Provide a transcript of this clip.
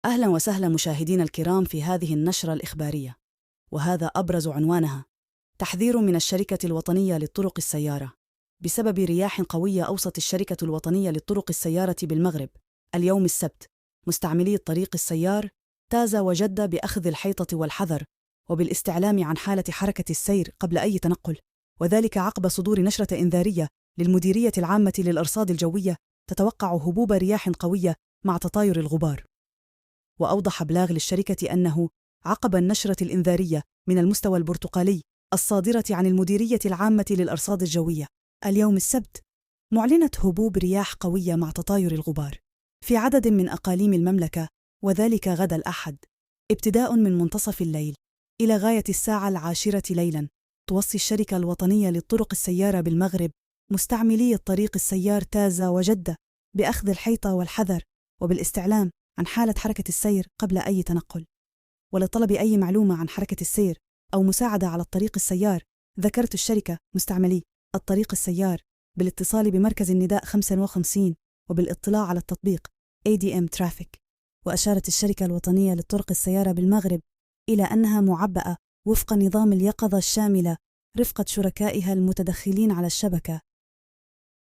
أهلا وسهلا مشاهدينا الكرام في هذه النشرة الإخبارية، وهذا أبرز عنوانها: تحذير من الشركة الوطنية للطرق السيارة بسبب رياح قوية. أوصت الشركة الوطنية للطرق السيارة بالمغرب اليوم السبت مستعملي الطريق السيار تازة وجدة بأخذ الحيطة والحذر وبالاستعلام عن حالة حركة السير قبل أي تنقل، وذلك عقب صدور نشرة إنذارية للمديرية العامة للأرصاد الجوية تتوقع هبوب رياح قوية مع تطاير الغبار. وأوضح بلاغ للشركة أنه عقب النشرة الإنذارية من المستوى البرتقالي الصادرة عن المديرية العامة للأرصاد الجوية اليوم السبت، معلنة هبوب رياح قوية مع تطاير الغبار في عدد من أقاليم المملكة، وذلك غدا الأحد ابتداء من منتصف الليل إلى غاية الساعة 10 ليلاً. توصي الشركة الوطنية للطرق السيارة بالمغرب مستعملي الطريق السيار تازة وجدة بأخذ الحيطة والحذر وبالاستعلام عن حالة حركة السير قبل أي تنقل. ولطلب أي معلومة عن حركة السير أو مساعدة على الطريق السيار، ذكرت الشركة مستعملي الطريق السيار بالاتصال بمركز النداء 55 وبالاطلاع على التطبيق ADM Traffic. وأشارت الشركة الوطنية للطرق السيارة بالمغرب إلى أنها معبأة وفق نظام اليقظة الشاملة رفقة شركائها المتدخلين على الشبكة